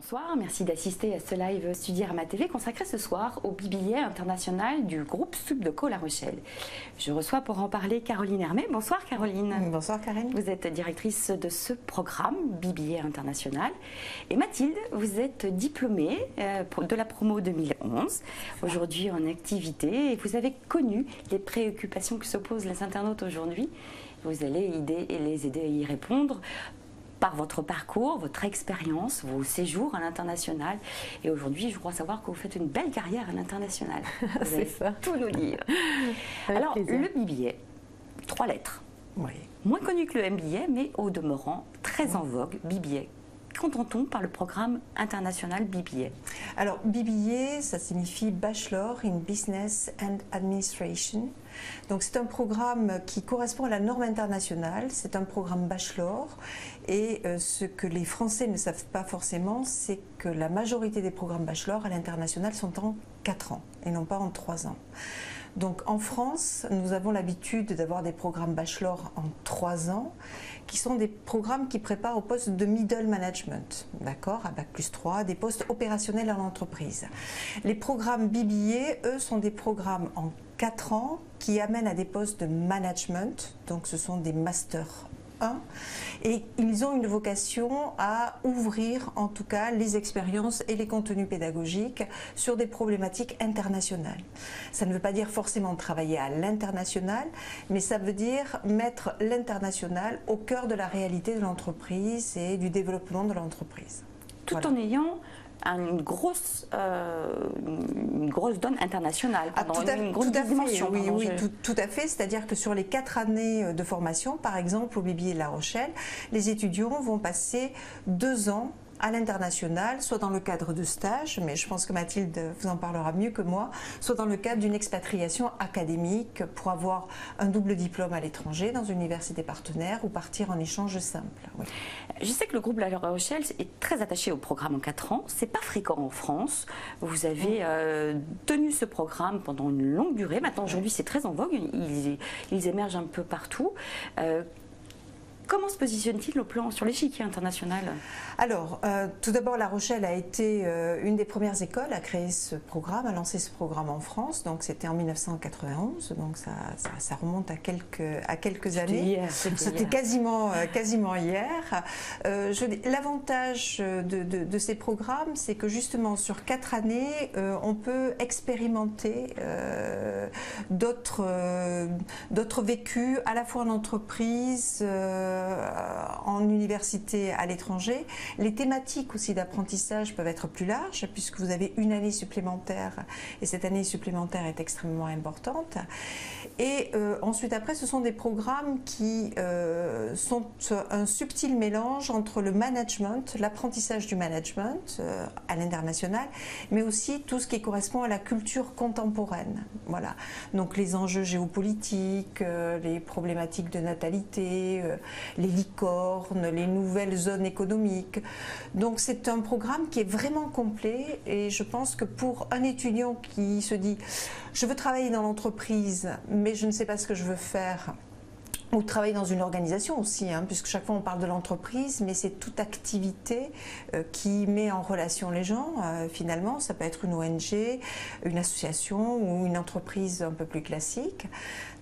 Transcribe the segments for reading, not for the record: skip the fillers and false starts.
Bonsoir, merci d'assister à ce live Studyrama TV consacré ce soir au BBA international du groupe Subdeco La Rochelle. Je reçois pour en parler Caroline Hermé. Bonsoir Caroline. Bonsoir Karine. Vous êtes directrice de ce programme BBA international. Et Mathilde, vous êtes diplômée de la promo 2011, aujourd'hui en activité, et vous avez connu les préoccupations que se posent les internautes aujourd'hui. Vous allez les aider à y répondre par votre parcours, votre expérience, vos séjours à l'international. Et aujourd'hui, je crois savoir que vous faites une belle carrière à l'international. C'est ça. Tout nous dire. Alors, plaisir. Le BBA, 3 lettres. Oui. Moins connu que le MBA, mais au demeurant, très en vogue, BBA. Qu'entend-on par le programme international BBA? Alors, BBA, ça signifie Bachelor in Business and Administration. Donc, c'est un programme qui correspond à la norme internationale. C'est un programme bachelor. Et ce que les Français ne savent pas forcément, c'est que la majorité des programmes bachelor à l'international sont en 4 ans et non pas en 3 ans. Donc en France, nous avons l'habitude d'avoir des programmes bachelor en 3 ans, qui sont des programmes qui préparent au poste de middle management, d'accord, à Bac+3, des postes opérationnels en entreprise. Les programmes BBA, eux, sont des programmes en 4 ans qui amènent à des postes de management, donc ce sont des masters 1, et ils ont une vocation à ouvrir en tout cas les expériences et les contenus pédagogiques sur des problématiques internationales. Ça ne veut pas dire forcément travailler à l'international, mais ça veut dire mettre l'international au cœur de la réalité de l'entreprise et du développement de l'entreprise. Tout voilà. En ayant une grosse donne internationale, une grosse dimension. Oui, tout à fait. C'est-à-dire que sur les 4 années de formation, par exemple au BBA La Rochelle, les étudiants vont passer 2 ans à l'international, soit dans le cadre de stages, mais je pense que Mathilde vous en parlera mieux que moi, soit dans le cadre d'une expatriation académique pour avoir un double diplôme à l'étranger dans une université partenaire ou partir en échange simple. Oui. Je sais que le groupe La Rochelle est très attaché au programme en 4 ans. C'est pas fréquent en France. Vous avez tenu ce programme pendant une longue durée. Maintenant, aujourd'hui, c'est très en vogue. Ils émergent un peu partout. Comment se positionne-t-il au plan sur l'échiquier international? Alors, tout d'abord, La Rochelle a été une des premières écoles à créer ce programme, à lancer ce programme en France. Donc, c'était en 1991, donc ça remonte à quelques années. C'était quasiment hier. L'avantage de ces programmes, c'est que justement, sur 4 années, on peut expérimenter d'autres vécus, à la fois en entreprise, en université à l'étranger. Les thématiques aussi d'apprentissage peuvent être plus larges puisque vous avez une année supplémentaire et cette année supplémentaire est extrêmement importante. Et ensuite après ce sont des programmes qui sont un subtil mélange entre le management, l'apprentissage du management à l'international, mais aussi tout ce qui correspond à la culture contemporaine. Voilà. Donc les enjeux géopolitiques, les problématiques de natalité, les licornes, les nouvelles zones économiques. Donc c'est un programme qui est vraiment complet et je pense que pour un étudiant qui se dit « je veux travailler dans l'entreprise mais je ne sais pas ce que je veux faire », ou travailler dans une organisation aussi, puisque chaque fois on parle de l'entreprise, mais c'est toute activité qui met en relation les gens. Finalement, ça peut être une ONG, une association ou une entreprise un peu plus classique.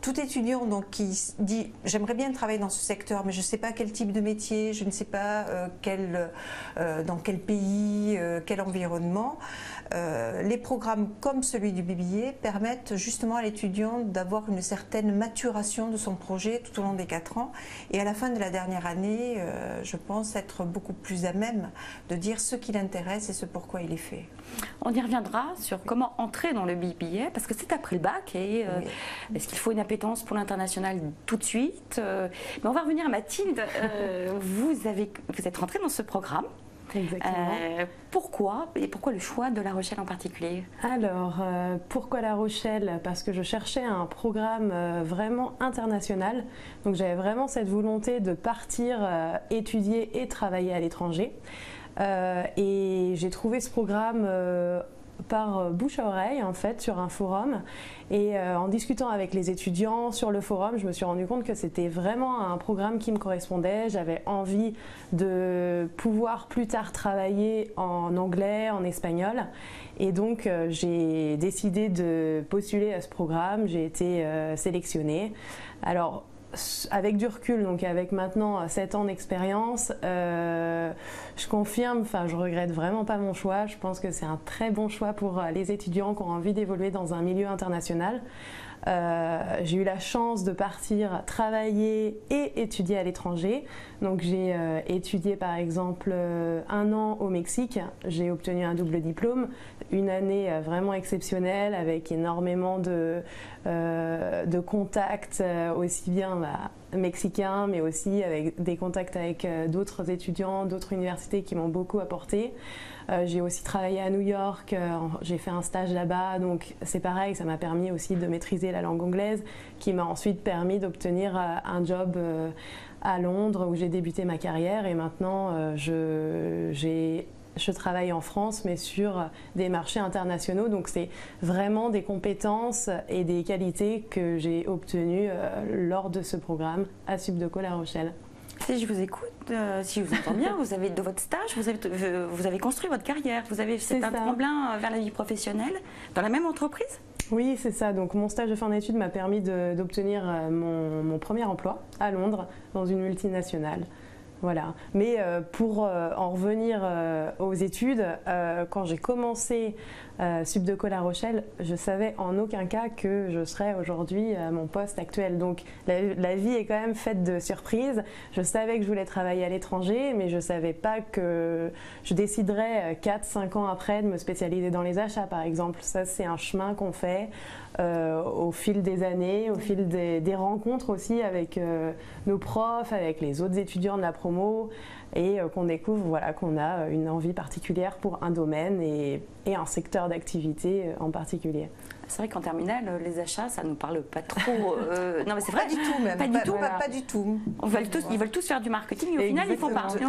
Tout étudiant donc qui dit « j'aimerais bien travailler dans ce secteur, mais je ne sais pas quel type de métier, je ne sais pas dans quel pays, quel environnement », les programmes comme celui du BBA permettent justement à l'étudiant d'avoir une certaine maturation de son projet tout au long des 4 ans et à la fin de la dernière année, je pense être beaucoup plus à même de dire ce qui l'intéresse et ce pourquoi il est fait. On y reviendra sur comment entrer dans le BBA parce que c'est après le bac et est-ce qu'il faut une appétence pour l'international tout de suite? Mais on va revenir à Mathilde, vous êtes rentrée dans ce programme. Exactement. Pourquoi le choix de La Rochelle en particulier? Alors, pourquoi La Rochelle? Parce que je cherchais un programme vraiment international. Donc j'avais vraiment cette volonté de partir étudier et travailler à l'étranger. Et j'ai trouvé ce programme par bouche à oreille en fait sur un forum, et en discutant avec les étudiants sur le forum, je me suis rendu compte que c'était vraiment un programme qui me correspondait. J'avais envie de pouvoir plus tard travailler en anglais, en espagnol, et donc j'ai décidé de postuler à ce programme. J'ai été sélectionnée. Alors avec du recul, donc avec maintenant 7 ans d'expérience, je confirme, enfin je regrette vraiment pas mon choix. Je pense que c'est un très bon choix pour les étudiants qui ont envie d'évoluer dans un milieu international. J'ai eu la chance de partir travailler et étudier à l'étranger. Donc j'ai étudié par exemple 1 an au Mexique. J'ai obtenu un double diplôme, une année vraiment exceptionnelle avec énormément de contacts, aussi bien mexicains, mais aussi avec des contacts avec d'autres étudiants, d'autres universités qui m'ont beaucoup apporté. J'ai aussi travaillé à New York, j'ai fait un stage là-bas, donc c'est pareil, ça m'a permis aussi de maîtriser la langue anglaise, qui m'a ensuite permis d'obtenir un job à Londres où j'ai débuté ma carrière, et maintenant je travaille en France, mais sur des marchés internationaux. Donc c'est vraiment des compétences et des qualités que j'ai obtenues lors de ce programme à Subdeco La Rochelle. Si je vous écoute, si je vous entends bien, vous avez de votre stage, vous avez construit votre carrière, vous avez fait un tremplin vers la vie professionnelle dans la même entreprise? Oui, c'est ça. Donc mon stage de fin d'études m'a permis d'obtenir mon premier emploi à Londres dans une multinationale. Voilà. Mais pour en revenir aux études, quand j'ai commencé Subdeco La Rochelle, je savais en aucun cas que je serais aujourd'hui à mon poste actuel. Donc la vie est quand même faite de surprises. Je savais que je voulais travailler à l'étranger, mais je ne savais pas que je déciderais 4-5 ans après de me spécialiser dans les achats, par exemple. Ça, c'est un chemin qu'on fait au fil des années, au fil des rencontres aussi avec nos profs, avec les autres étudiants de la promo, et qu'on découvre qu'on a une envie particulière pour un domaine et un secteur d'activité en particulier. C'est vrai qu'en terminale, les achats, ça ne nous parle pas trop. Non, mais c'est vrai. Pas du tout, même. Pas du tout. Pas du tout. Ils veulent tous faire du marketing, mais au final, ils ne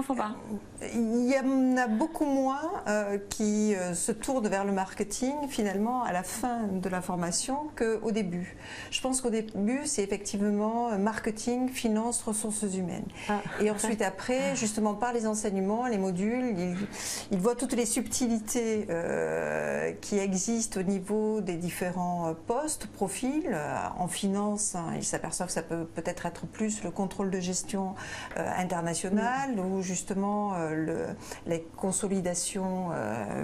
font pas. Il y en a beaucoup moins qui se tournent vers le marketing, finalement, à la fin de la formation qu'au début. Je pense qu'au début, c'est effectivement marketing, finance, ressources humaines. Et ensuite, après, justement, par les enseignements, les modules, ils voient toutes les subtilités qui existent au niveau des différents postes, profils. En finance, ils s'aperçoivent que ça peut peut-être être plus le contrôle de gestion internationale, ou justement les consolidations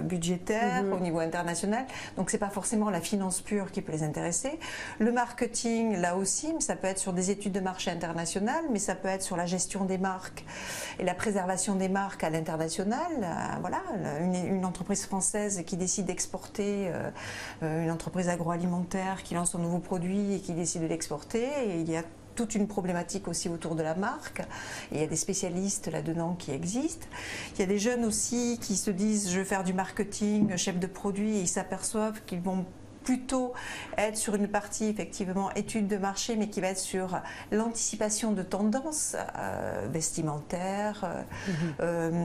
budgétaires au niveau international. Donc c'est pas forcément la finance pure qui peut les intéresser. Le marketing, là aussi, ça peut être sur des études de marché international, mais ça peut être sur la gestion des marques et la préservation des marques à l'international. Voilà, une entreprise française qui décide d'exporter, une entreprise agroalimentaire qui lance un nouveau produit et qui décide de l'exporter, et il y a toute une problématique aussi autour de la marque. Et il y a des spécialistes là-dedans qui existent. Il y a des jeunes aussi qui se disent je veux faire du marketing, chef de produit, et ils s'aperçoivent qu'ils vont plutôt être sur une partie effectivement étude de marché, mais qui va être sur l'anticipation de tendances vestimentaires,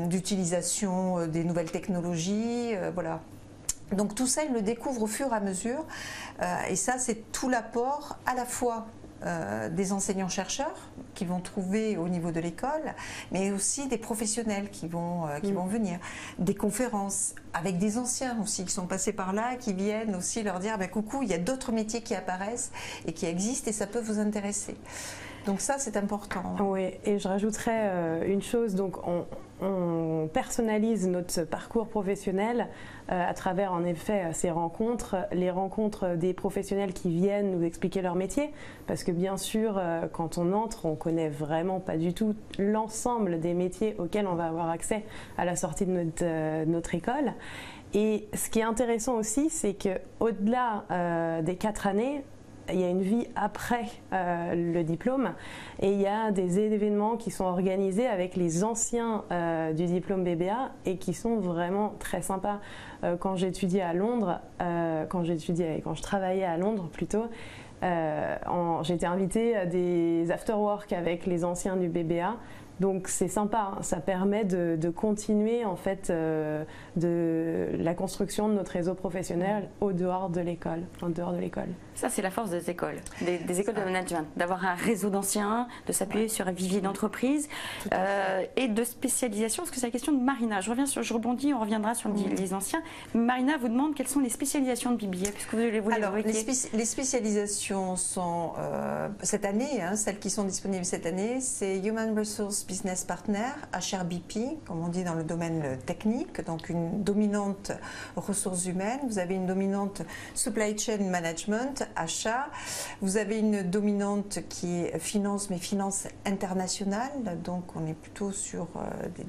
d'utilisation des nouvelles technologies, voilà. Donc tout ça, ils le découvrent au fur et à mesure, et ça, c'est tout l'apport à la fois des enseignants-chercheurs qu'ils vont trouver au niveau de l'école, mais aussi des professionnels qui vont venir, des conférences avec des anciens aussi qui sont passés par là, qui viennent aussi leur dire coucou, il y a d'autres métiers qui apparaissent et qui existent et ça peut vous intéresser. Donc ça, c'est important. Oui, et je rajouterais une chose, donc on personnalise notre parcours professionnel à travers en effet ces rencontres, les rencontres des professionnels qui viennent nous expliquer leur métier, parce que bien sûr quand on entre, on connaît vraiment pas du tout l'ensemble des métiers auxquels on va avoir accès à la sortie de notre école. Et ce qui est intéressant aussi, c'est qu'au-delà des 4 années, il y a une vie après le diplôme, et il y a des événements qui sont organisés avec les anciens du diplôme BBA et qui sont vraiment très sympas. Quand j'étudiais à Londres, quand je travaillais à Londres plutôt, j'étais invitée à des after-work avec les anciens du BBA. Donc c'est sympa, hein. Ça permet de continuer en fait de la construction de notre réseau professionnel en dehors de l'école. Ça, c'est la force des écoles, des écoles de management, d'avoir un réseau d'anciens, de s'appuyer sur un vivier d'entreprise et de spécialisation. Parce que c'est la question de Marina. Je rebondis, on reviendra sur les anciens. Marina vous demande quelles sont les spécialisations de BBA, puisque vous les les spécialisations sont cette année, hein, celles qui sont disponibles cette année, c'est Human Resource Business Partner, HRBP, comme on dit dans le domaine technique, donc une dominante ressources humaines. Vous avez une dominante Supply Chain Management, achat. Vous avez une dominante qui est finance, mais finance internationale, donc on est plutôt sur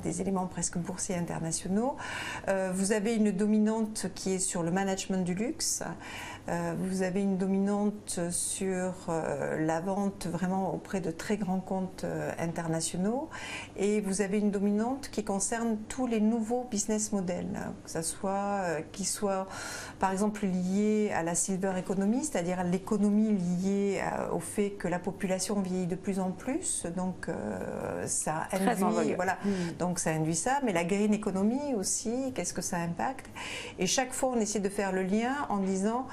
des éléments presque boursiers internationaux. Vous avez une dominante qui est sur le management du luxe. Vous avez une dominante sur la vente vraiment auprès de très grands comptes internationaux, et vous avez une dominante qui concerne tous les nouveaux business models, que ce soit qui soient par exemple liés à la silver economy, c'est-à-dire à l'économie liée au fait que la population vieillit de plus en plus, donc ça induit, donc ça induit ça, mais la green economy aussi, qu'est-ce que ça impacte? Et chaque fois on essaie de faire le lien en disant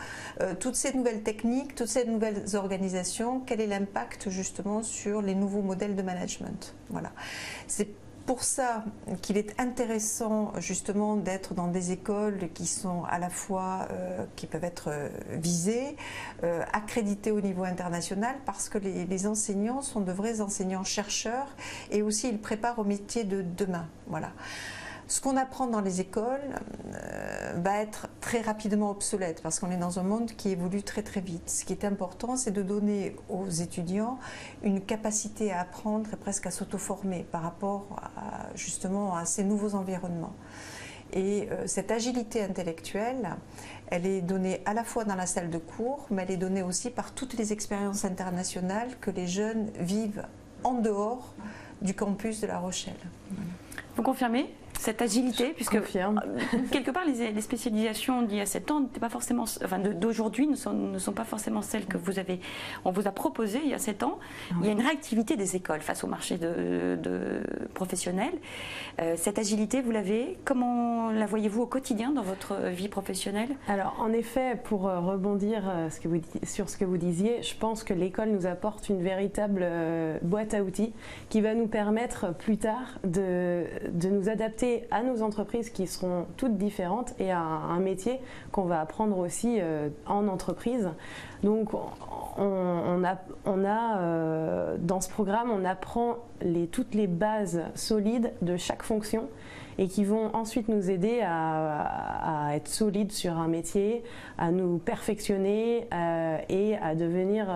toutes ces nouvelles techniques, toutes ces nouvelles organisations, quel est l'impact justement sur les nouveaux modèles de management? Voilà. C'est pour ça qu'il est intéressant justement d'être dans des écoles qui sont à la fois, qui peuvent être visées, accréditées au niveau international, parce que les enseignants sont de vrais enseignants-chercheurs et aussi ils préparent au métier de demain. Voilà. Ce qu'on apprend dans les écoles va être très rapidement obsolète parce qu'on est dans un monde qui évolue très très vite. Ce qui est important, c'est de donner aux étudiants une capacité à apprendre et presque à s'auto-former par rapport justement à ces nouveaux environnements. Et cette agilité intellectuelle, elle est donnée à la fois dans la salle de cours, mais elle est donnée aussi par toutes les expériences internationales que les jeunes vivent en dehors du campus de La Rochelle. Vous confirmez cette agilité, puisque quelque part les spécialisations d'il y a 7 ans n'étaient pas forcément, enfin d'aujourd'hui ne sont pas forcément celles que on vous a proposées il y a 7 ans. Oui. Il y a une réactivité des écoles face au marché de professionnels. Cette agilité, vous l'avez, comment la voyez-vous au quotidien dans votre vie professionnelle? Alors en effet, pour rebondir sur ce que vous disiez, je pense que l'école nous apporte une véritable boîte à outils qui va nous permettre plus tard de nous adapter à nos entreprises qui seront toutes différentes et à un métier qu'on va apprendre aussi en entreprise. Donc on a dans ce programme, on apprend toutes les bases solides de chaque fonction et qui vont ensuite nous aider à être solides sur un métier, à nous perfectionner et à devenir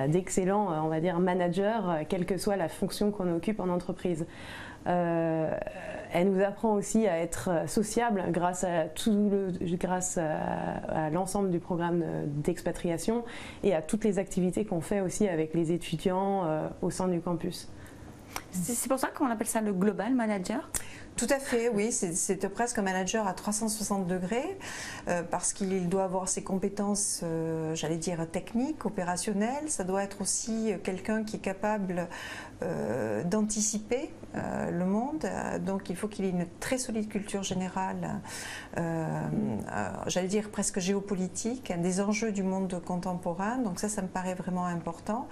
d'excellents, on va dire, managers, quelle que soit la fonction qu'on occupe en entreprise. Elle nous apprend aussi à être sociable grâce à l'ensemble du programme d'expatriation et à toutes les activités qu'on fait aussi avec les étudiants au sein du campus. C'est pour ça qu'on appelle ça le Global Manager? Tout à fait, oui, c'est presque un manager à 360 degrés parce qu'il doit avoir ses compétences, j'allais dire, techniques, opérationnelles. Ça doit être aussi quelqu'un qui est capable d'anticiper le monde. Donc il faut qu'il ait une très solide culture générale, j'allais dire presque géopolitique, des enjeux du monde contemporain. Donc ça me paraît vraiment important.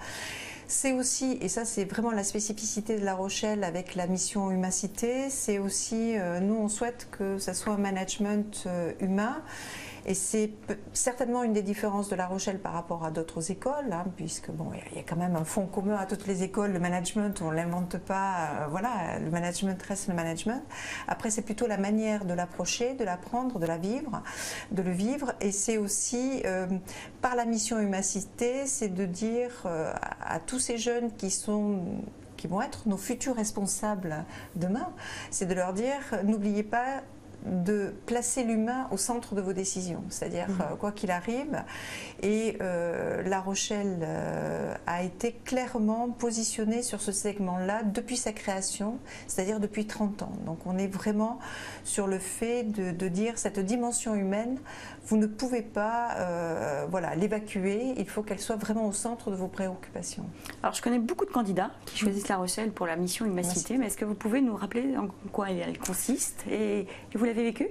C'est aussi, et ça c'est vraiment la spécificité de La Rochelle avec la mission Humacité, c'est aussi, nous on souhaite que ça soit un management humain. Et c'est certainement une des différences de La Rochelle par rapport à d'autres écoles, hein, puisque bon, il y a quand même un fond commun à toutes les écoles, le management, on ne l'invente pas, voilà, le management reste le management. Après, c'est plutôt la manière de l'approcher, de l'apprendre, de le vivre, et c'est aussi, par la mission Humacité, c'est de dire à tous ces jeunes qui vont être nos futurs responsables demain, c'est de leur dire, n'oubliez pas de placer l'humain au centre de vos décisions, c'est-à-dire quoi qu'il arrive. Et La Rochelle a été clairement positionnée sur ce segment-là depuis sa création, c'est-à-dire depuis 30 ans. Donc on est vraiment sur le fait de dire cette dimension humaine, vous ne pouvez pas l'évacuer, il faut qu'elle soit vraiment au centre de vos préoccupations. Alors je connais beaucoup de candidats qui choisissent La Rochelle pour la mission Humacité, mais est-ce que vous pouvez nous rappeler en quoi elle consiste et vous l'avez vécu?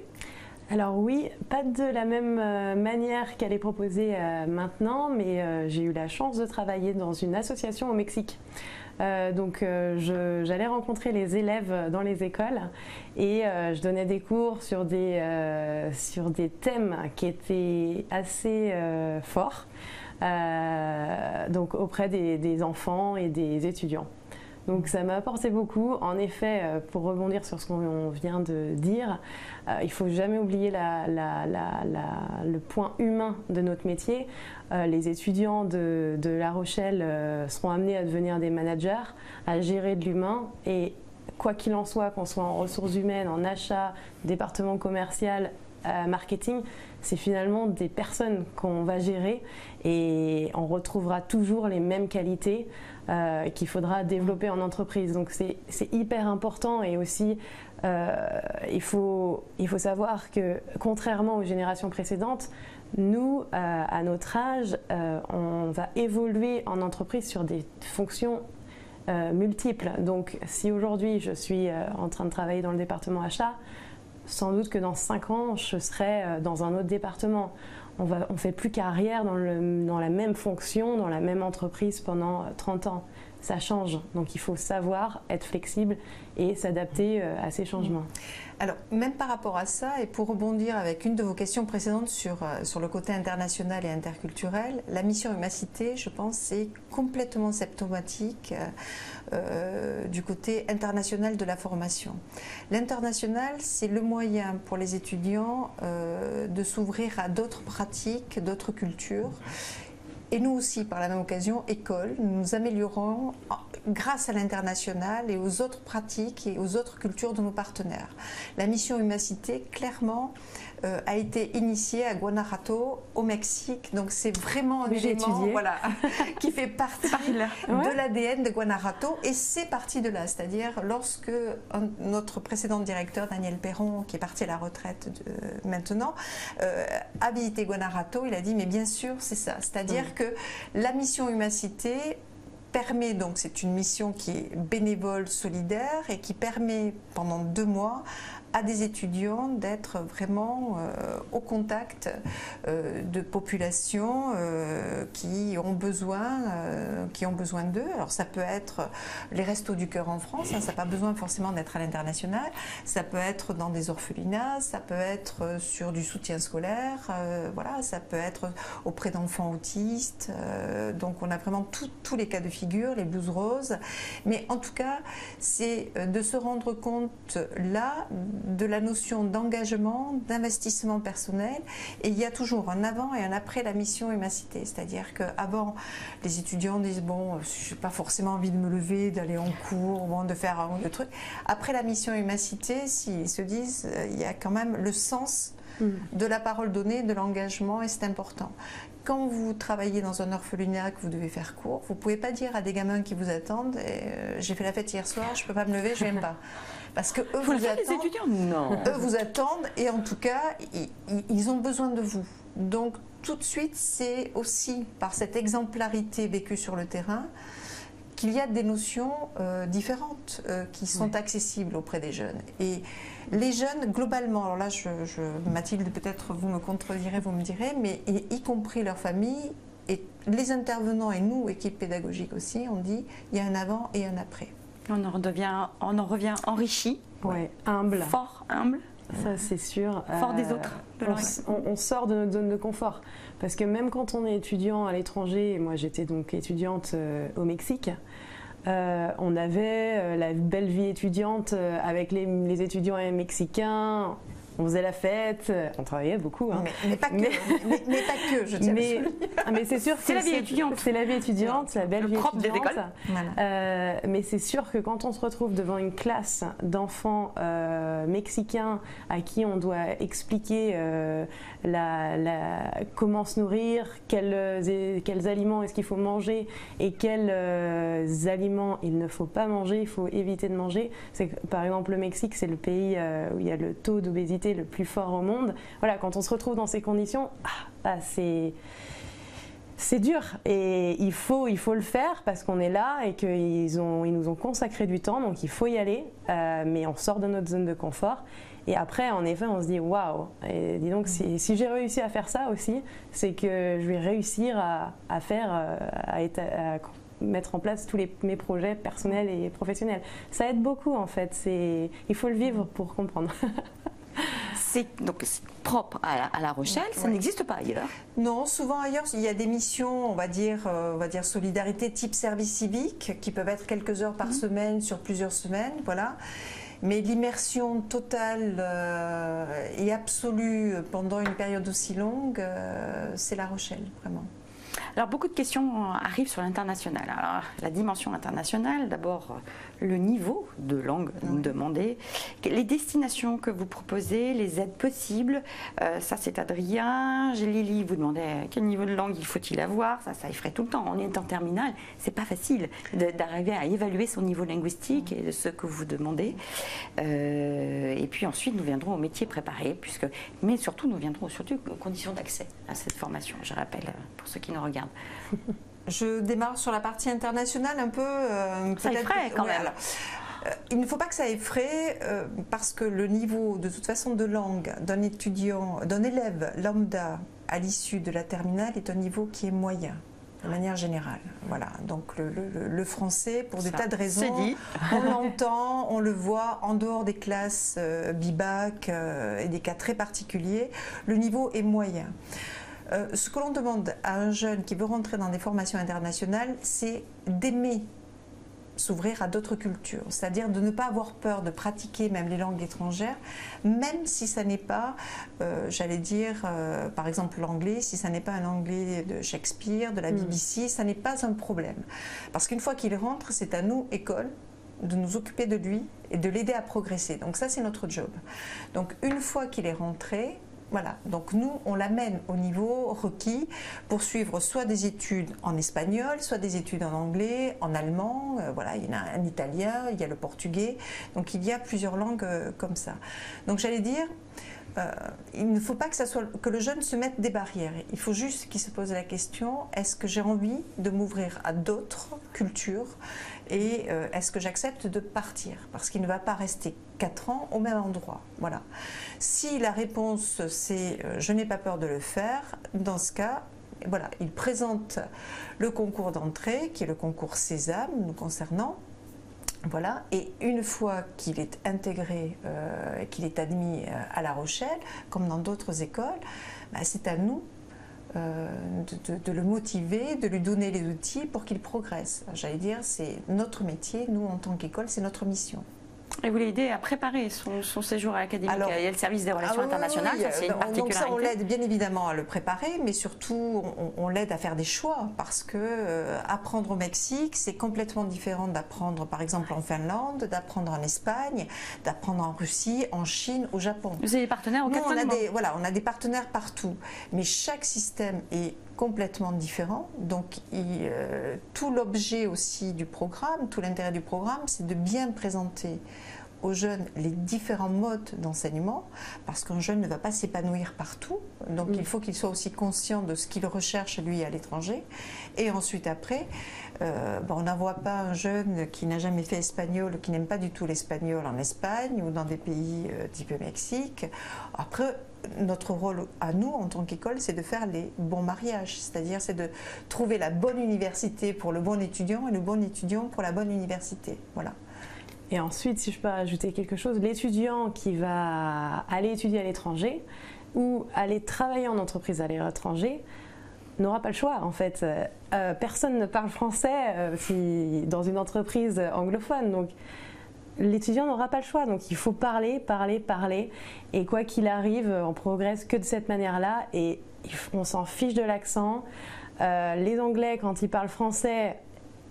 Alors oui, pas de la même manière qu'elle est proposée maintenant, mais j'ai eu la chance de travailler dans une association au Mexique. J'allais rencontrer les élèves dans les écoles et je donnais des cours sur des thèmes qui étaient assez forts, donc auprès des enfants et des étudiants. Donc ça m'a apporté beaucoup. En effet, pour rebondir sur ce qu'on vient de dire, il ne faut jamais oublier le point humain de notre métier. Les étudiants de La Rochelle seront amenés à devenir des managers, à gérer de l'humain. Et quoi qu'il en soit, qu'on soit en ressources humaines, en achat, département commercial, marketing, c'est finalement des personnes qu'on va gérer et on retrouvera toujours les mêmes qualités qu'il faudra développer en entreprise. Donc c'est hyper important et aussi il faut savoir que contrairement aux générations précédentes, nous, à notre âge, on va évoluer en entreprise sur des fonctions multiples. Donc si aujourd'hui je suis en train de travailler dans le département achat, sans doute que dans 5 ans, je serai dans un autre département. On ne fait plus carrière dans la même fonction, dans la même entreprise pendant 30 ans. Ça change, donc il faut savoir être flexible et s'adapter à ces changements. Alors, même par rapport à ça, et pour rebondir avec une de vos questions précédentes sur le côté international et interculturel, la mission Humacité, je pense, c'est complètement symptomatique du côté international de la formation. L'international, c'est le moyen pour les étudiants de s'ouvrir à d'autres pratiques, d'autres cultures. Et nous aussi, par la même occasion, école, nous nous améliorons grâce à l'international et aux autres pratiques et aux autres cultures de nos partenaires. La mission Humacité, clairement, a été initiée à Guanajuato, au Mexique. Donc c'est vraiment un élément qui fait partie de l'ADN de Guanajuato. Et c'est parti de là. C'est-à-dire, lorsque notre précédent directeur, Daniel Perron, qui est parti à la retraite maintenant, a visité Guanajuato, il a dit, mais bien sûr, c'est ça. C'est-à-dire que la mission Humacité permet, donc c'est une mission qui est bénévole, solidaire et qui permet pendant 2 mois à des étudiants d'être vraiment au contact de populations qui ont besoin d'eux. Alors ça peut être les Restos du Cœur en France, hein, ça n'a pas besoin forcément d'être à l'international, ça peut être dans des orphelinats, ça peut être sur du soutien scolaire, ça peut être auprès d'enfants autistes, donc on a vraiment tous les cas de figure, les blouses roses, mais en tout cas c'est de se rendre compte là de la notion d'engagement, d'investissement personnel, et il y a toujours un avant et un après la mission Humacité, c'est-à-dire qu'avant les étudiants disent bon, je n'ai pas forcément envie de me lever, d'aller en cours, bon, de faire un truc. Après la mission Humacité, s'ils se disent il y a quand même le sens de la parole donnée, de l'engagement, et c'est important. Quand vous travaillez dans un orphelinat que vous devez faire cours, vous ne pouvez pas dire à des gamins qui vous attendent j'ai fait la fête hier soir, je ne peux pas me lever, je n'aime pas. Parce que eux vous attendent, les étudiants, non. Eux vous attendent et en tout cas, ils ont besoin de vous. Donc tout de suite, c'est aussi par cette exemplarité vécue sur le terrain qu'il y a des notions différentes qui sont accessibles auprès des jeunes. Et les jeunes, globalement, alors là, Mathilde, peut-être vous me contredirez, vous me direz, mais y compris leur famille, et les intervenants et nous, équipe pédagogique aussi, on dit il y a un avant et un après. On en revient enrichi, humble. Fort humble. Ça, c'est sûr. Fort des autres. On sort de notre zone de confort. Parce que même quand on est étudiant à l'étranger, et moi j'étais donc étudiante au Mexique, on avait la belle vie étudiante avec les étudiants mexicains. on faisait la fête, on travaillait beaucoup. Hein. Mais pas que, mais pas que, je tiens à le souligner. Mais c'est sûr que c'est la vie étudiante. C'est la vie étudiante, c'est la belle vie propre des étudiante. écoles. Voilà. Mais c'est sûr que quand on se retrouve devant une classe d'enfants mexicains à qui on doit expliquer comment se nourrir, quels aliments est-ce qu'il faut manger et quels aliments il ne faut pas manger, il faut éviter de manger. Par exemple, le Mexique, c'est le pays où il y a le taux d'obésité le plus fort au monde. Voilà, quand on se retrouve dans ces conditions, c'est dur et il faut le faire parce qu'on est là et qu'ils nous ont consacré du temps, donc il faut y aller, mais on sort de notre zone de confort. Et après, en effet, on se dit waouh! Et dis donc, si j'ai réussi à faire ça aussi, c'est que je vais réussir à mettre en place tous mes projets personnels et professionnels. Ça aide beaucoup en fait. Il faut le vivre pour comprendre. C'est propre à La Rochelle, ça n'existe pas ailleurs. Non, souvent ailleurs, il y a des missions, on va dire solidarité type service civique, qui peuvent être quelques heures par semaine sur plusieurs semaines, voilà. Mais l'immersion totale et absolue pendant une période aussi longue, c'est La Rochelle, vraiment. Alors, beaucoup de questions arrivent sur l'international. Alors, la dimension internationale, d'abord le niveau de langue demandé, les destinations que vous proposez, les aides possibles. Ça, c'est Adrien. Lily vous demandait quel niveau de langue il faut-il avoir. Ça effraie tout le temps. On est en terminale, c'est pas facile d'arriver à évaluer son niveau linguistique et ce que vous demandez. Et puis ensuite, nous viendrons au métier préparé, mais surtout, nous viendrons aux conditions d'accès à cette formation. Je rappelle pour ceux qui nous regardent. Je démarre sur la partie internationale un peu. Ça effraie quand même. Il ne faut pas que ça effraie parce que le niveau de toute façon de langue d'un élève lambda à l'issue de la terminale est un niveau qui est moyen. De manière générale, voilà. Donc le français, pour des tas de raisons, on l'entend, on le voit en dehors des classes BIBAC et des cas très particuliers, le niveau est moyen. Ce que l'on demande à un jeune qui veut rentrer dans des formations internationales, c'est d'aimer s'ouvrir à d'autres cultures, c'est-à-dire de ne pas avoir peur de pratiquer même les langues étrangères, même si ça n'est pas, j'allais dire, par exemple l'anglais, si ça n'est pas un anglais de Shakespeare, de la BBC, ça n'est pas un problème. Parce qu'une fois qu'il rentre, c'est à nous, école, de nous occuper de lui et de l'aider à progresser. Donc ça, c'est notre job. Donc une fois qu'il est rentré, voilà, donc nous, on l'amène au niveau requis pour suivre soit des études en espagnol, soit des études en anglais, en allemand, voilà, il y en a un italien, il y a le portugais, donc il y a plusieurs langues comme ça. Donc j'allais dire, il ne faut pas que le jeune se mette des barrières, il faut juste qu'il se pose la question, est-ce que j'ai envie de m'ouvrir à d'autres cultures et est-ce que j'accepte de partir? Parce qu'il ne va pas rester 4 ans au même endroit. Voilà. Si la réponse c'est je n'ai pas peur de le faire, dans ce cas, voilà, il présente le concours d'entrée, qui est le concours Sésame nous concernant. Voilà, et une fois qu'il est intégré, qu'il est admis à La Rochelle, comme dans d'autres écoles, bah, c'est à nous de le motiver, de lui donner les outils pour qu'il progresse. J'allais dire, c'est notre métier, nous en tant qu'école, c'est notre mission. Et vous l'aidez à préparer son séjour académique. Il y a le service des relations internationales, ça c'est une particularité. Donc ça, on l'aide bien évidemment à le préparer, mais surtout on l'aide à faire des choix parce que apprendre au Mexique, c'est complètement différent d'apprendre par exemple en Finlande, d'apprendre en Espagne, d'apprendre en Russie, en Chine, au Japon. Vous avez des partenaires au quatre coins du monde. On a des partenaires partout, mais chaque système est complètement différent. Donc tout l'objet aussi du programme, tout l'intérêt du programme, c'est de bien présenter aux jeunes les différents modes d'enseignement, parce qu'un jeune ne va pas s'épanouir partout, donc il faut qu'il soit aussi conscient de ce qu'il recherche lui à l'étranger. Et ensuite après, on n'envoie pas un jeune qui n'a jamais fait espagnol, qui n'aime pas du tout l'espagnol en Espagne ou dans des pays type Mexique. Après, notre rôle à nous en tant qu'école, c'est de faire les bons mariages, c'est-à-dire c'est de trouver la bonne université pour le bon étudiant et le bon étudiant pour la bonne université. Voilà. Et ensuite, si je peux rajouter quelque chose, l'étudiant qui va aller étudier à l'étranger ou aller travailler en entreprise à l'étranger n'aura pas le choix en fait. Personne ne parle français dans une entreprise anglophone, donc l'étudiant n'aura pas le choix. Donc il faut parler, parler, parler. Et quoi qu'il arrive, on progresse que de cette manière-là. Et on s'en fiche de l'accent. Les Anglais, quand ils parlent français,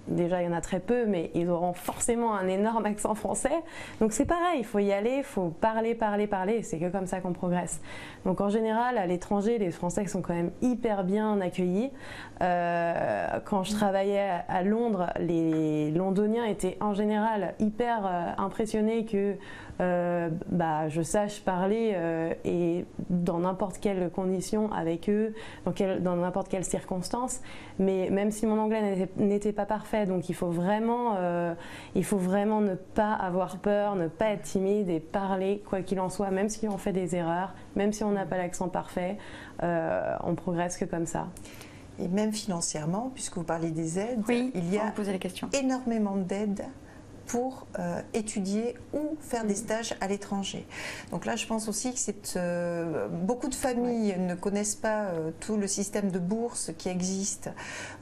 déjà il y en a très peu, mais ils auront forcément un énorme accent français. Donc c'est pareil, il faut y aller, il faut parler, parler, parler. C'est que comme ça qu'on progresse. Donc en général, à l'étranger, les Français sont quand même hyper bien accueillis. Quand je travaillais à Londres, les Londoniens étaient en général hyper impressionnés que je sache parler et dans n'importe quelle condition avec eux, dans n'importe quelle circonstance. Mais même si mon anglais n'était pas parfait, donc il faut vraiment ne pas avoir peur, ne pas être timide et parler quoi qu'il en soit, même si on fait des erreurs, même si on n'a pas l'accent parfait, on progresse que comme ça. Et même financièrement, puisque vous parlez des aides, oui, il y a la énormément d'aides pour étudier ou faire des stages à l'étranger. Donc là, je pense aussi que beaucoup de familles ne connaissent pas tout le système de bourse qui existe,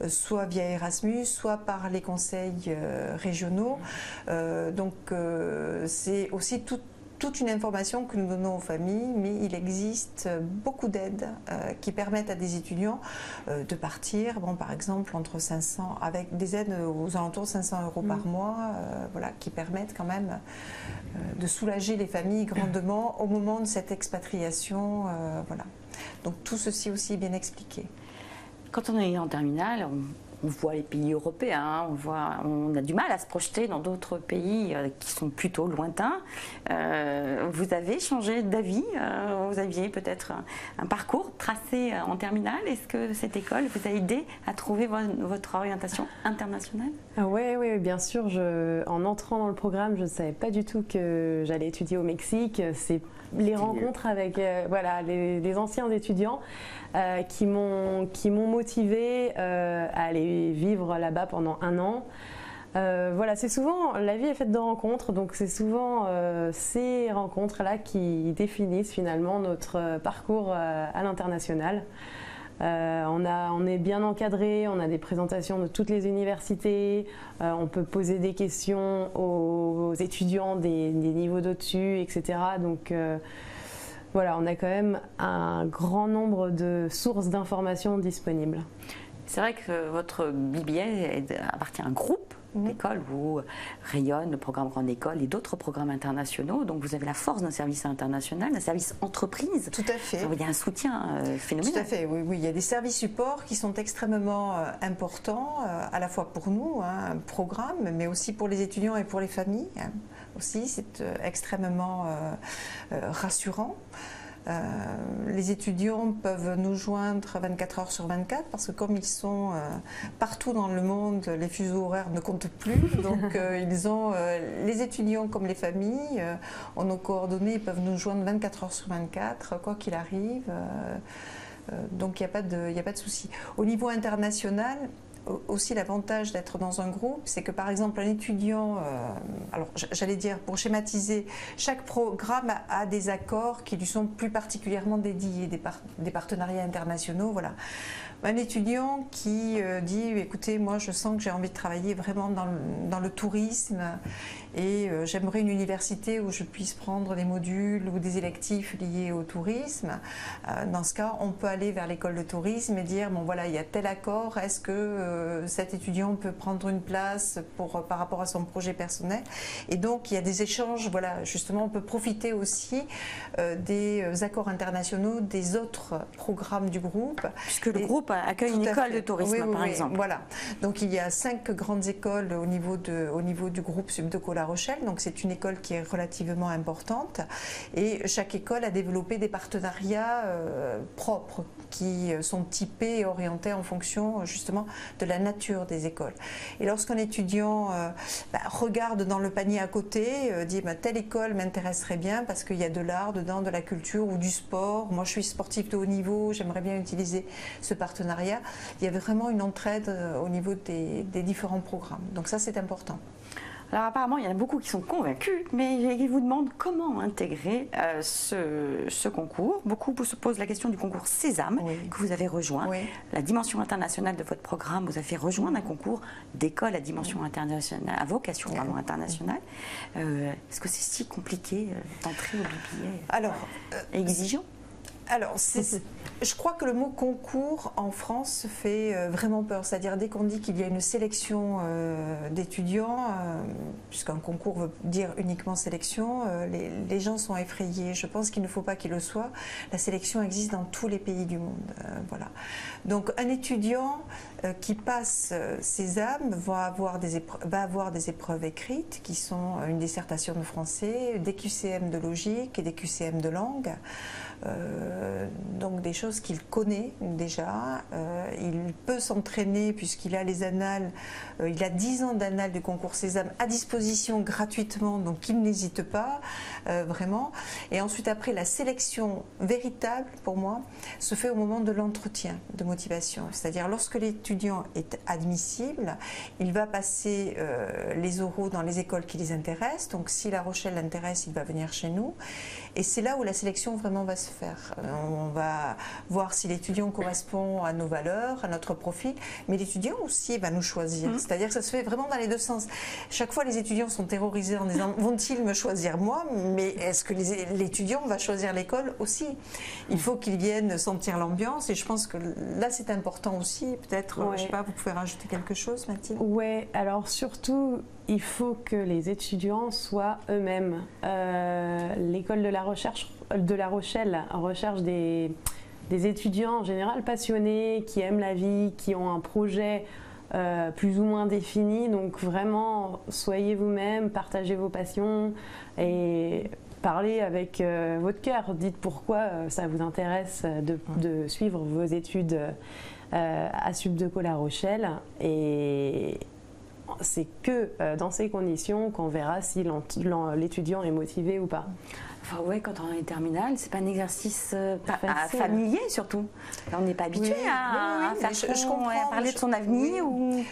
soit via Erasmus, soit par les conseils régionaux. Donc c'est aussi toute une information que nous donnons aux familles, mais il existe beaucoup d'aides qui permettent à des étudiants de partir, par exemple, entre 500, avec des aides aux alentours de 500 € par mois, qui permettent quand même de soulager les familles grandement au moment de cette expatriation. Donc tout ceci aussi est bien expliqué. Quand on est en terminale, on voit les pays européens, on a du mal à se projeter dans d'autres pays qui sont plutôt lointains. Vous avez changé d'avis, vous aviez peut-être un parcours tracé en terminale. Est-ce que cette école vous a aidé à trouver votre orientation internationale? Oui, bien sûr. En entrant dans le programme, je ne savais pas du tout que j'allais étudier au Mexique. C'est les rencontres avec les anciens étudiants qui m'ont motivée à aller vivre là-bas pendant 1 an. C'est souvent, la vie est faite de rencontres, donc c'est souvent ces rencontres-là qui définissent finalement notre parcours à l'international. On est bien encadré, on a des présentations de toutes les universités, on peut poser des questions aux étudiants des niveaux d'au-dessus, etc. Donc on a quand même un grand nombre de sources d'informations disponibles. C'est vrai que votre BBA appartient à un groupe d'écoles où rayonne le programme Grande École et d'autres programmes internationaux. Donc vous avez la force d'un service international, d'un service entreprise. Tout à fait. Il y a un soutien phénoménal. Tout à fait, oui. Il y a des services supports qui sont extrêmement importants, à la fois pour nous, un programme, mais aussi pour les étudiants et pour les familles. Aussi, c'est extrêmement rassurant. Les étudiants peuvent nous joindre 24 heures sur 24 parce que comme ils sont partout dans le monde, les fuseaux horaires ne comptent plus. Donc les étudiants comme les familles ont nos coordonnées, ils peuvent nous joindre 24 heures sur 24, quoi qu'il arrive. Donc il n'y a pas de souci. Au niveau international, aussi l'avantage d'être dans un groupe, c'est que par exemple un étudiant, alors j'allais dire pour schématiser, chaque programme a des accords qui lui sont plus particulièrement dédiés, des partenariats internationaux, voilà. Un étudiant qui dit écoutez, moi je sens que j'ai envie de travailler vraiment dans le tourisme et j'aimerais une université où je puisse prendre des modules ou des électifs liés au tourisme. Dans ce cas, on peut aller vers l'école de tourisme et dire bon voilà, il y a tel accord, est-ce que cet étudiant peut prendre une place par rapport à son projet personnel? Et donc il y a des échanges, voilà, justement on peut profiter aussi des accords internationaux des autres programmes du groupe. Puisque le groupe accueille une école de tourisme, par exemple. Voilà. Donc il y a 5 grandes écoles au niveau du groupe Subdeco La Rochelle. Donc c'est une école qui est relativement importante. Et chaque école a développé des partenariats propres qui sont typés et orientés en fonction justement de la nature des écoles. Et lorsqu'un étudiant regarde dans le panier à côté, dit telle école m'intéresserait bien parce qu'il y a de l'art dedans, de la culture ou du sport. Moi je suis sportif de haut niveau, j'aimerais bien utiliser ce partenariat. Il y avait vraiment une entraide au niveau des différents programmes. Donc ça c'est important. Alors apparemment, il y en a beaucoup qui sont convaincus, mais ils vous demandent comment intégrer ce concours. Beaucoup se posent la question du concours Sésame que vous avez rejoint. Oui. La dimension internationale de votre programme vous a fait rejoindre un concours d'école à dimension internationale, à vocation internationale. Est-ce que c'est si compliqué d'entrer au BBA? Alors, exigeant? Alors, je crois que le mot concours en France fait vraiment peur. C'est-à-dire dès qu'on dit qu'il y a une sélection d'étudiants, puisqu'un concours veut dire uniquement sélection, les gens sont effrayés. Je pense qu'il ne faut pas qu'il le soit. La sélection existe dans tous les pays du monde. Voilà. Donc un étudiant qui passe Sésame va avoir des épreuves écrites qui sont une dissertation de français, des QCM de logique et des QCM de langue. Donc des choses qu'il connaît déjà. Il peut s'entraîner puisqu'il a les annales, il a 10 ans d'annales du concours Sésame à disposition gratuitement, donc il n'hésite pas vraiment. Et ensuite après, la sélection véritable pour moi se fait au moment de l'entretien de motivation. C'est-à-dire lorsque l'étudiant est admissible, il va passer les oraux dans les écoles qui les intéressent. Donc si La Rochelle l'intéresse, il va venir chez nous. Et c'est là où la sélection vraiment va se faire. On va voir si l'étudiant correspond à nos valeurs, à notre profil, mais l'étudiant aussi va nous choisir. C'est-à-dire que ça se fait vraiment dans les deux sens. Chaque fois, les étudiants sont terrorisés en disant « vont-ils me choisir moi ?» Mais est-ce que l'étudiant va choisir l'école aussi? Il faut qu'ils viennent sentir l'ambiance et je pense que là, c'est important aussi. Peut-être, je ne sais pas, vous pouvez rajouter quelque chose, Mathilde? Oui, alors surtout, il faut que les étudiants soient eux-mêmes. L'école de La Rochelle recherche des étudiants en général passionnés, qui aiment la vie, qui ont un projet plus ou moins défini. Donc vraiment, soyez vous-même, partagez vos passions et parlez avec votre cœur. Dites pourquoi ça vous intéresse de suivre vos études à Subdeco La Rochelle. Et c'est que dans ces conditions qu'on verra si l'étudiant est motivé ou pas. Enfin ouais, quand on est terminale, c'est pas un exercice familier surtout. Là, on n'est pas habitué à parler de son avenir.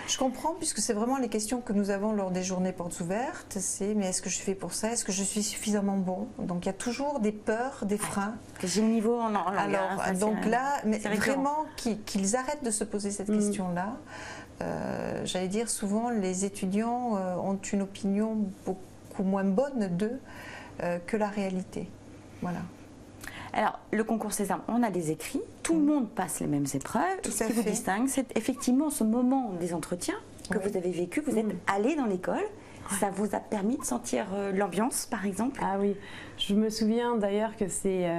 Je comprends, puisque c'est vraiment les questions que nous avons lors des journées portes ouvertes. C'est mais est-ce que je fais pour ça? Est-ce que je suis suffisamment bon? Donc il y a toujours des peurs, des freins. J'ai le niveau en langue. Alors donc là, mais vraiment qu'ils arrêtent de se poser cette question-là. J'allais dire, souvent les étudiants ont une opinion beaucoup moins bonne d'eux que la réalité. Voilà. Alors, le concours Sésame, on a des écrits, tout le monde passe les mêmes épreuves. Et ce qui vous distingue, c'est effectivement ce moment des entretiens que vous avez vécu. Vous êtes allé dans l'école. Ça vous a permis de sentir l'ambiance, par exemple? Ah oui, je me souviens d'ailleurs que c'est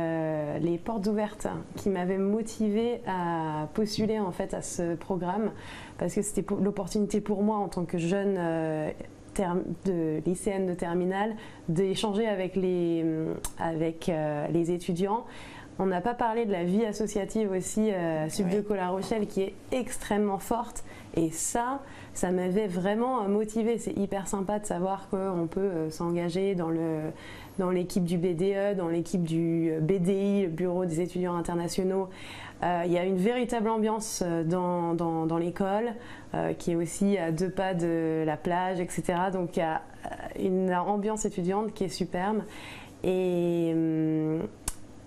les portes ouvertes qui m'avaient motivée à postuler en fait à ce programme, parce que c'était l'opportunité pour moi en tant que jeune lycéenne de terminale d'échanger avec les étudiants. On n'a pas parlé de la vie associative aussi à Subdeco La Rochelle qui est extrêmement forte, et ça m'avait vraiment motivée. C'est hyper sympa de savoir qu'on peut s'engager dans l'équipe du BDE, dans l'équipe du BDI, le Bureau des étudiants internationaux. Il y a une véritable ambiance dans l'école qui est aussi à 2 pas de la plage, etc. Donc il y a une ambiance étudiante qui est superbe.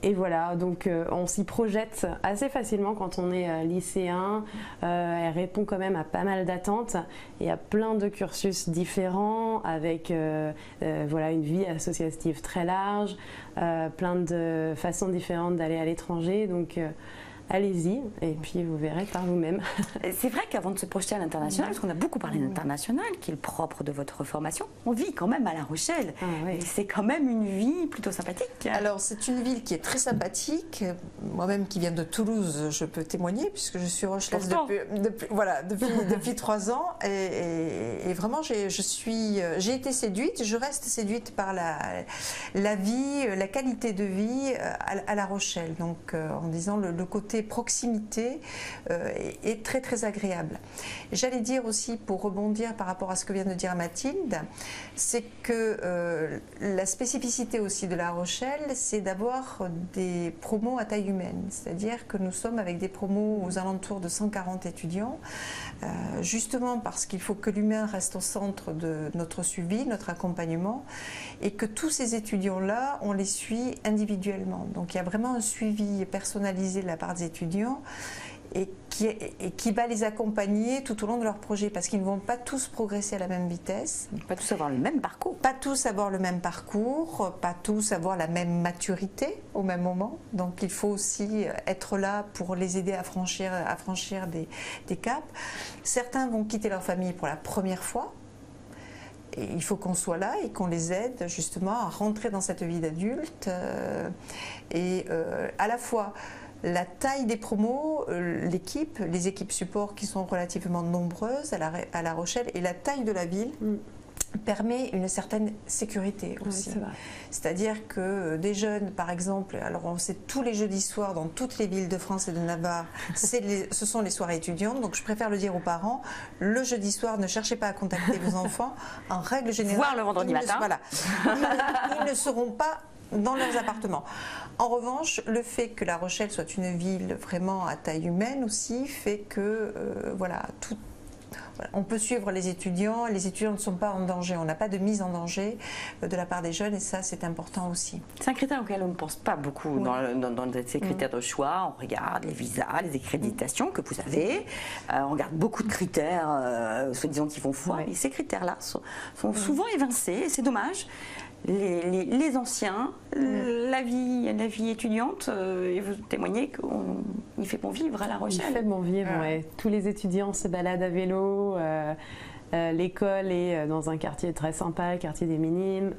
Et voilà, donc on s'y projette assez facilement quand on est lycéen. Elle répond quand même à pas mal d'attentes. Il y a plein de cursus différents avec voilà, une vie associative très large, plein de façons différentes d'aller à l'étranger. Donc allez-y et puis vous verrez par vous-même. C'est vrai qu'avant de se projeter à l'international, parce qu'on a beaucoup parlé d'international, qui est le propre de votre formation, on vit quand même à La Rochelle. C'est quand même une vie plutôt sympathique. Alors c'est une ville qui est très sympathique. Moi-même qui viens de Toulouse, je peux témoigner puisque je suis rochelaise depuis 3 ans. Et vraiment j'ai été séduite, je reste séduite par la vie, la qualité de vie à La Rochelle. Donc en disant le côté côté proximité est très très agréable. J'allais dire aussi, pour rebondir par rapport à ce que vient de dire Mathilde, c'est que la spécificité aussi de La Rochelle, c'est d'avoir des promos à taille humaine, c'est-à-dire que nous sommes avec des promos aux alentours de 140 étudiants, justement parce qu'il faut que l'humain reste au centre de notre suivi, notre accompagnement, et que tous ces étudiants-là, on les suit individuellement. Donc il y a vraiment un suivi personnalisé de la part des étudiants et qui va les accompagner tout au long de leur projet, parce qu'ils ne vont pas tous progresser à la même vitesse. Pas tous avoir le même parcours. Pas tous avoir le même parcours, pas tous avoir la même maturité au même moment. Donc il faut aussi être là pour les aider à franchir des caps. Certains vont quitter leur famille pour la première fois. Et il faut qu'on soit là et qu'on les aide justement à rentrer dans cette vie d'adulte. À la fois la taille des promos, les équipes support qui sont relativement nombreuses à La Rochelle, et la taille de la ville permet une certaine sécurité aussi. Oui, c'est-à-dire que des jeunes, par exemple, alors on sait tous les jeudis soirs dans toutes les villes de France et de Navarre, ce sont les soirées étudiantes, donc je préfère le dire aux parents, le jeudi soir, ne cherchez pas à contacter vos enfants, en règle générale. Voire le vendredi matin. Voilà, ils ne seront pas dans leurs appartements. En revanche, le fait que La Rochelle soit une ville vraiment à taille humaine aussi fait que on peut suivre les étudiants ne sont pas en danger, on n'a pas de mise en danger de la part des jeunes, et ça c'est important aussi. C'est un critère auquel on ne pense pas beaucoup dans ces critères de choix. On regarde les visas, les accréditations que vous avez, on regarde beaucoup de critères soi-disant qui font foi, et ces critères-là sont souvent évincés, et c'est dommage. Les anciens, la vie étudiante, et vous témoignez qu'il fait bon vivre à La Rochelle. Il fait bon vivre, ouais. Tous les étudiants se baladent à vélo, l'école est dans un quartier très sympa, le quartier des Minimes.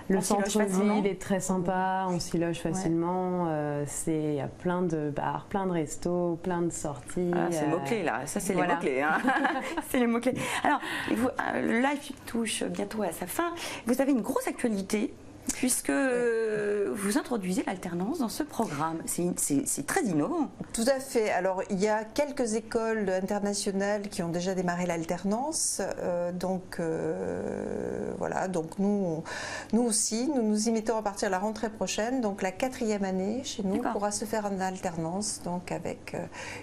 Le centre-ville est très sympa, on s'y loge facilement. Il y a plein de bars, plein de restos, plein de sorties. C'est le mot-clé là, ça c'est les mots-clés. Hein. C'est les mots-clés. Alors, le live touche bientôt à sa fin. Vous avez une grosse actualité, puisque vous introduisez l'alternance dans ce programme. C'est très innovant. Tout à fait. Alors, il y a quelques écoles internationales qui ont déjà démarré l'alternance. Donc nous aussi, nous nous y mettons à partir de la rentrée prochaine. Donc, la 4e année chez nous pourra se faire en alternance, donc avec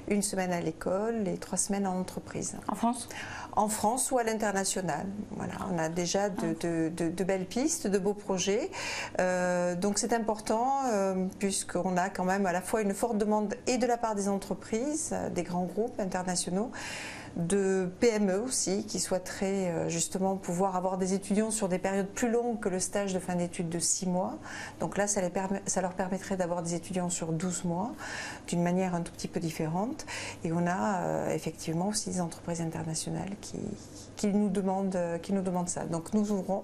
1 semaine à l'école et 3 semaines en entreprise. En France ? En France ou à l'international. Voilà, on a déjà de belles pistes, de beaux projets. Donc c'est important puisqu'on a quand même à la fois une forte demande et de la part des entreprises, des grands groupes internationaux, de PME aussi qui souhaiteraient justement pouvoir avoir des étudiants sur des périodes plus longues que le stage de fin d'études de 6 mois. Donc là, ça leur permettrait d'avoir des étudiants sur 12 mois d'une manière un tout petit peu différente. Et on a effectivement aussi des entreprises internationales qui nous demandent ça. Donc nous ouvrons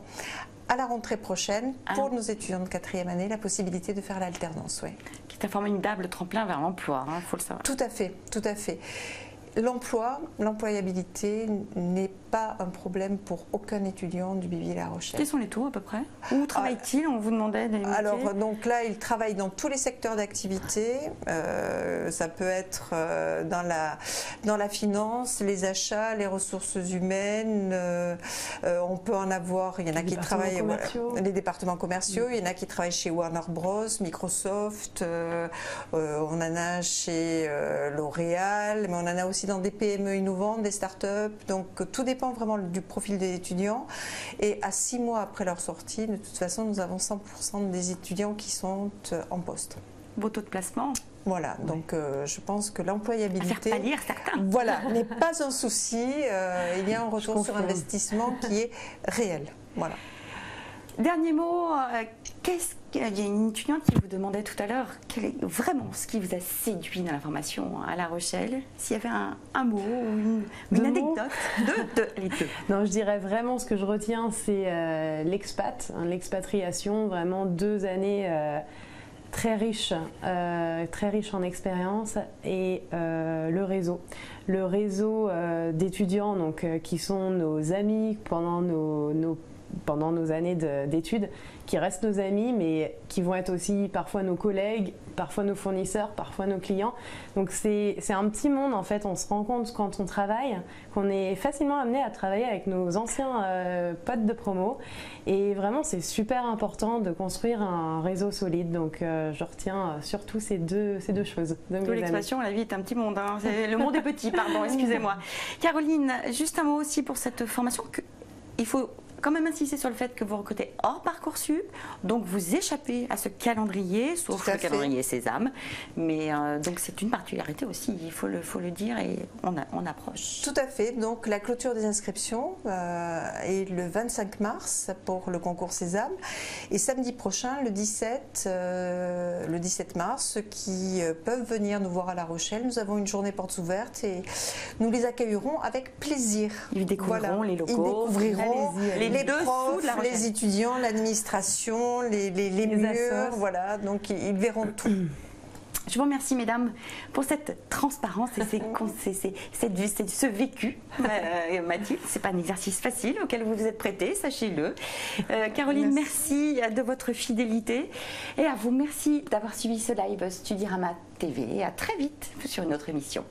à la rentrée prochaine, pour nos étudiants de 4e année, la possibilité de faire l'alternance. Oui. Qui est un formidable tremplin vers l'emploi, il faut le savoir. Tout à fait, tout à fait. L'employabilité n'est pas un problème pour aucun étudiant du BBI La Rochelle. Quels sont les taux à peu près? Où travaille-t-il? On vous demandait des métiers. Alors donc là, il travaille dans tous les secteurs d'activité. Ça peut être dans la finance, les achats, les ressources humaines. On peut en avoir. Il y en a qui travaillent les départements commerciaux. Il y en a qui travaillent chez Warner Bros, Microsoft. On en a chez L'Oréal, mais on en a aussi dans des PME innovantes, des startups. Donc tout dépend vraiment du profil des étudiants. Et à 6 mois après leur sortie, de toute façon, nous avons 100% des étudiants qui sont en poste. Beau taux de placement. Voilà, donc je pense que l'employabilité n'est pas un souci. Il y a un retour sur investissement qui est réel. Voilà. Dernier mot, il y a une étudiante qui vous demandait tout à l'heure quel est vraiment ce qui vous a séduit dans la formation à La Rochelle. S'il y avait un mot ou une anecdote, les deux. Non, je dirais vraiment ce que je retiens, c'est l'expatriation, vraiment 2 années très riches en expérience, et le réseau d'étudiants qui sont nos amis pendant pendant nos années d'études, qui restent nos amis, mais qui vont être aussi parfois nos collègues, parfois nos fournisseurs, parfois nos clients. Donc c'est un petit monde en fait, on se rend compte quand on travaille qu'on est facilement amené à travailler avec nos anciens potes de promo, et vraiment c'est super important de construire un réseau solide. Donc je retiens surtout ces deux choses. L'expression, la vie est un petit monde, hein. Le monde est petit, pardon, excusez-moi. Caroline, juste un mot aussi pour cette formation. Il faut quand même insister sur le fait que vous recrutez hors Parcoursup, donc vous échappez à ce calendrier, sauf le calendrier Sésame. Mais donc c'est une particularité aussi, il faut le dire, et on approche. Tout à fait. Donc la clôture des inscriptions est le 25 mars pour le concours Sésame, et samedi prochain, le 17 mars, ceux qui peuvent venir nous voir à La Rochelle, nous avons une journée portes ouvertes et nous les accueillerons avec plaisir. Ils découvriront les locaux, ils découvriront les profs, les étudiants, l'administration, les murs, voilà, donc ils verront tout. Je vous remercie, mesdames, pour cette transparence et ce vécu. Mathilde, ce n'est pas un exercice facile auquel vous vous êtes prêtée, sachez-le. Caroline, merci de votre fidélité. Et à vous, merci d'avoir suivi ce live Studyrama TV. Et à très vite sur une autre émission.